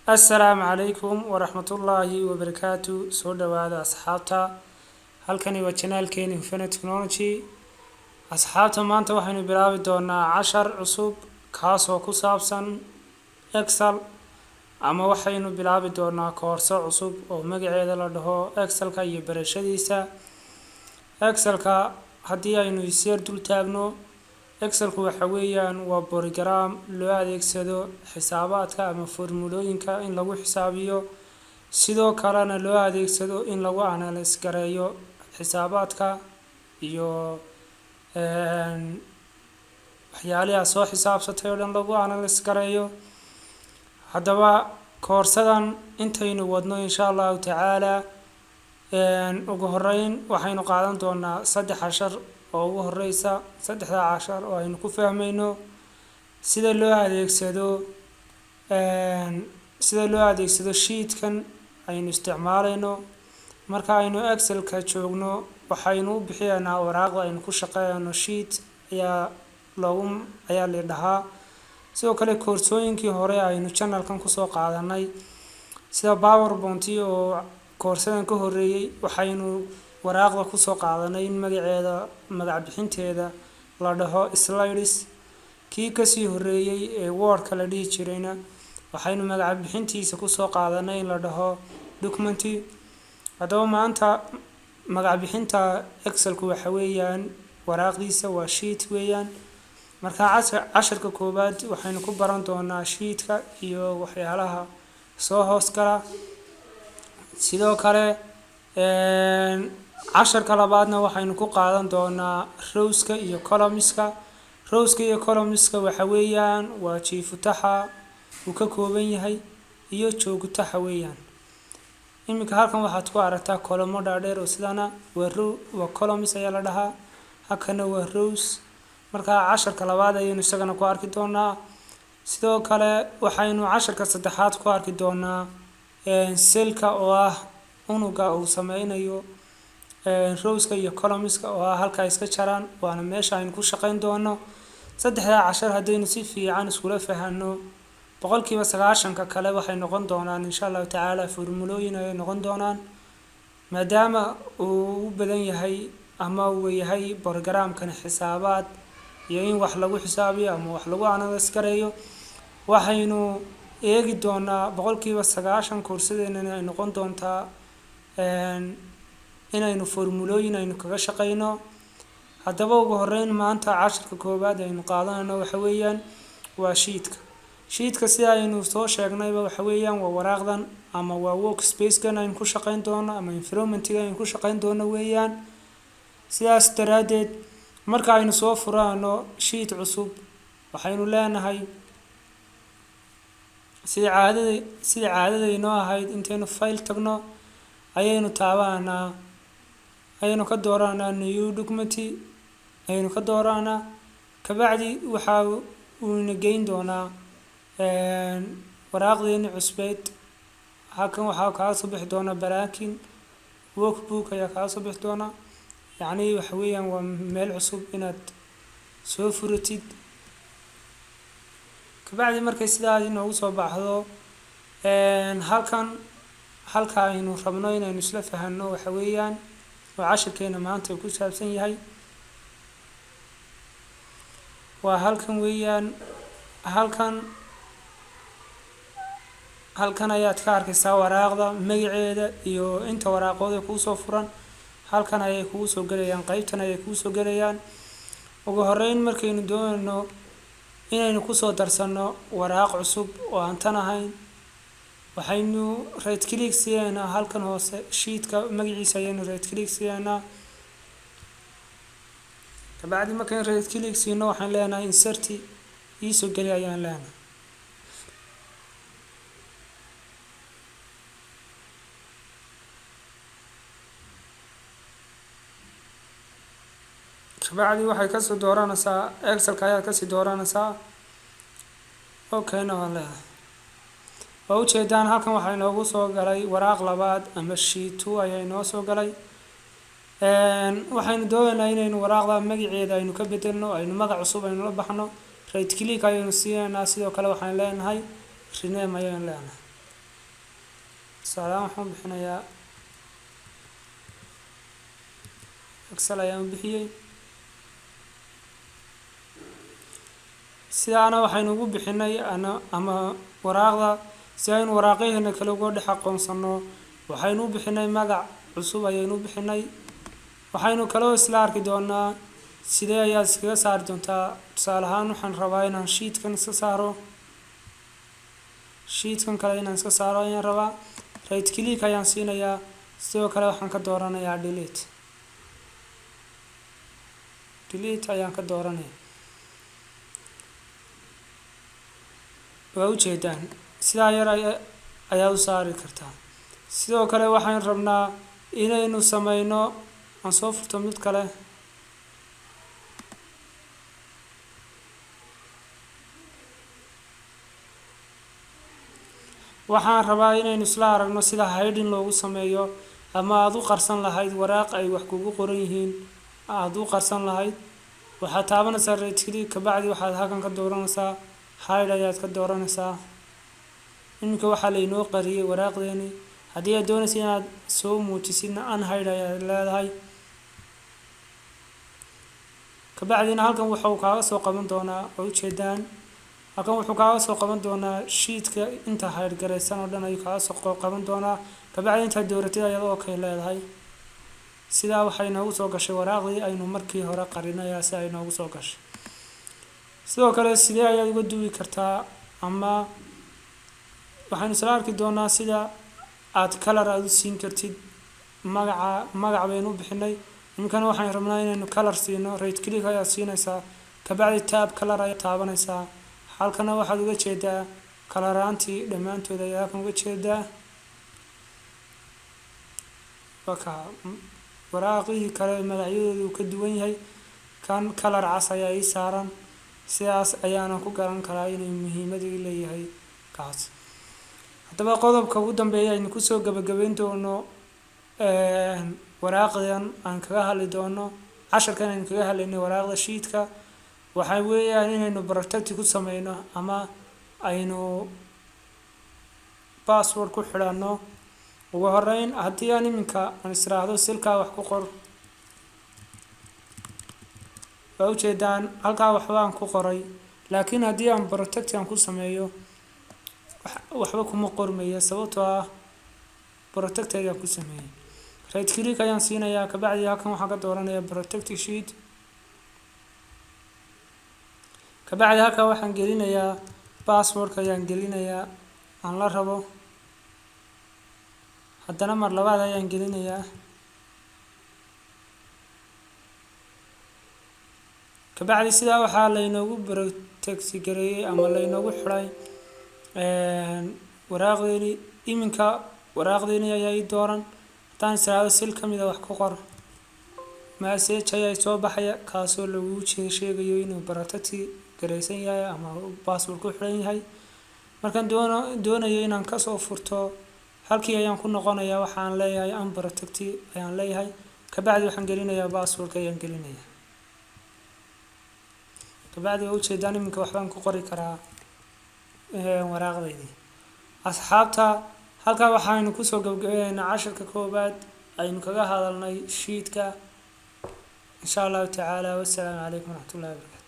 السلام عليكم ورحمة الله وبركاته. سو دواada asxaabta halkani waa channelkeeni Infinite Technology. asxaabta maanta waxaynu bilaabi doonaa cashar cusub kaas oo ku saabsan Excel ama waxaynu bilaabi doonaa koorso cusub oo magaceeda la dhaho Excelka iyo barashadiisa. Excelka haddii aynu isir dul taagno Excelku waxa weeyaan waa program loo adeegsado xisaabaadka ama formulooyinka in lagu xisaabiyo sidoo kalena loo adeegsado in lagu analyze gareeyo xisaabaadka iyo waxyaalaha soo xisaabsatay oo dhan lagu analyze gareeyo. haddaba koorsadan intaynu wadno insha Allah tacaala ugu horeyn waxaynu qaadan doonaa 3 cashar oo ugu horeysa 3 cashar oo aynu ku fahmayno sida loo adeegsado sheetkan aynu isticmaalayno marka aynu Excelka joogno. waxaynu u bixiyanaa waraaqda aynu ku shaqeeyno sheet ayaa la dhahaa. sidoo kale koorsooyinkii hore aynu channelkan ku soo qaadanay sida PowerPoint oo koorsadan ka horeeyay waxaynu waraaqda ku soo qaadanay in magac bixinteeda la dhaho slides. kii ka sii horeeyay ee Word la dhihi jirayna waxaynu magac bixintiisa ku soo qaadanay in la dhaho document. haddaba maanta magac bixinta Excelku waxa weeyaan waraaqdiisa waa sheet weeyaan. marka casharka koobaad waxaynu ku baran doonaa sheetka iyo waxyaalaha soo hoos gala. sidoo kale casharka labaadna waxaynu ku qaadan doonaa rowska iyo columnska. rowska iyo columnska waxa weeyaan waa jiifutaha uu ka kooban yahay iyo joogtaha weeyaan. iminka halkan waxaad ku aragtaa column dhaadheer oo sidana waa columns ayaa la dhahaa, halkana waa rows. marka casharka labaad ayaynu isagana ku arki doonaa. sidoo kale waxaynu casharka saddexaad ku arki doonaa cellka oo ah unuga uu sameynayo rowska iyo columnska oo ah halka iska jaraan waana meesha aynu ku shaqeyn doono. 3 cashar haddaynu si fiican iskula fahanno 90% kale waxay noqon doonaan insha Allah tacaala formulooyin ay noqon doonaan maadaama uu u badan yahay ama uu yahay programkan xisaabaad iyo in wax lagu xisaabiyo ama wax lagu analyze gareeyo. waxaynu eegi doonaa 90% koorsadeena ay noqon doontaa inaynu formulooyin aynu kaga shaqeyno. haddaba ugu horeyn maanta casharka koobaad aynu qaadanayno waxa weeyaan waa sheetka sida aynu soo sheegnayba waxa weeyaan waa waraaqdan ama waa workspace-kan aynu ku shaqeyn doono ama environment-ga aynu ku shaqeyn doono weeyaan. sidaas daraadeed marka aynu soo furano sheet cusub waxaynu leenahay sida caadadayno ahayd intaynu file tagno ayaynu taabanaa ayaynu ka dooranaa new document ayaynu ka dooranaa kabacdi waxa uu geyn doonaa waraaqdeeni cusbeed. halkan waxaa ka soo bixi doona baraakin workbook ayaa ka soo bixi doona yacni waxa weeyaan waa meel cusub inaad soo furatid. kabacdi markay sidaas inoogu soo baxdo halka aynu rabno inaynu isla fahanno waxa weeyaan waa casharkeena maanta ku saabsan yahay waa halkan weeyaan. halkan ayaad ka arkaysaa waraaqda magaceeda iyo inta waraaqood ee kuu soo furan. halkan ayay kuu soo galayaan qaybtan ayay kuu soo galayaan. ugu horeyn markaynu doonayno inaynu ku soo darsano waraaq cusub oo aan tan ahayn waxaynu right click siinaynaa halkan hoose sheetka magaciisa ayaynu right click siinaynaa. kabacdi markaynu right click siino waxaan leenahay insert soo gali ayaan leenahay. kabacdi waxay ka soo dooranaysaa Excelka ayaa ka sii dooranaysaa okay na waa leedahay. oo ujeedaan halkan waxaa inoogu soo galay waraaq labaad ama sheet 2 ayaa inoo soo galay. waxaynu doonaynaa inaynu waraaqda magaceeda aynu ka bedelno aynu magac cusub aynu la baxno right click ayaynu siinaynaa. sidoo kale waxaan leenahay rename ayaynu leenahay. tusaale waxaan bixinayaa Excel ayaan bixiyay sidaana waxaynu ugu bixinay ama waraaqda si aynu waraaqaheena kale uga dhex aqoonsano waxaynu u bixinay magac cusub ayaynu u bixinay waxaynu kaloo isla arki doonaa sidee ayaad iskaga saari doontaa tusaale ahaan waxaan rabaa inaan sheetkan iska saaro sheetkan kale inaan iska saaro ayaan rabaa right click ayaan siinayaa sidoo kale waxaan ka dooranayaa delete ayaan ka dooranayaa waa ujeedaan sidaa yar ayaa u saari kartaa sidoo kale waxaan rabnaa inaynu sameyno aan soo furto mid kale waxaan rabaa inaynu isla aragno sida hiding loogu sameeyo ama aad u qarsan lahayd waraaq ay wax kugu qoran yihiin aad u qarsan lahayd waxaad taabanaysaa right click kabacdi waxaad halkan ka dooranaysaa hide ayaad ka dooranaysaa iminka waxaa laynoo qariyay waraaqdeeni haddii aad doonaysa inaad soo muujisidna unhide ayaad leedahay kabacdina halkan wuxuu kaaga soo qaban doonaa oo ujeedaan halkan wuxuu kaaga soo qaban doonaa sheetka inta hide garaysan oo dhan ayuu kaaga soo qaban doonaa kabacdi intaad dooratid ayaad okay leedahay sidaa waxay noogu soo gashay waraaqdii aynu markii hore qarinayaa si ay noogu soo gashay sidoo kale sidee ayaad uga duwi kartaa ama waxaynu isla arki doonaa sida aad color aad u siin kartid magac baynu u bixinay iminkana waxaan rabnaa inaynu color siino right click ayaad siinaysaa kabacdi tab color ayaad taabanaysaa halkana waxaad uga jeedaa color-aantii dhammaantood ayaa halkan uga jeedaa waraaqihii kale magacyadoodu uu ka duwan yahay kan color cas ayaa ii saaran sidaas ayaanan ku garan karaa inay muhiimad leeyahay kaas haddaba qodobka ugu dambeeya aynu kusoo gabagabayn doono waraaqdan aan kaga hadli doono casharkan aynu kaga hadlaynay waraaqda sheetka waxaa weeyaan inaynu protect ku sameyno ama aynu password ku xidhanno ugu horeyn haddii aan iminka aan israahdo silkaa wax ku qor waa ujeedaan halkaa waxbaan ku qoray laakiin haddii aan protect aan ku sameeyo waxba kuma qormaya sababtoo ah protect ayaan ku sameeyay right click ayaan siinayaa kabacdi halkan waxaan ka dooranayaa protect sheet kabacdi halkan waxaan gelinayaa passwordka ayaan gelinayaa aan la rabo haddana mar labaad ayaan gelinayaa kabacdi sidaa waxaa laynoogu protect gareeyay ama laynoogu xidhay waraaqdeeni iminka waraaqdeeni ayaa ii dooran haddaan israado sil ka mida wax ku qor message ayaa soo baxaya kaasoo lagu sheegayo inuu protect garaysan yahay ama password ku xidhan yahay markaan doonayo inaan kasoo furto halkii ayaan ku noqonayaa waxaan leeyahay unprotect ayaan leeyahay kabacdi waxaan gelinayaa passwordka ayaan gelinayaa kabacdi waa ujeedaan iminka waxbaan ku qori karaa waraaqdeydii asxaabta halkaa waxaynu kusoo gabagabeynaa casharka koobaad aynu kaga hadalnay sheetka insha allahu tacaala wassalaamu calaykum waraxmatullahi wabarakatu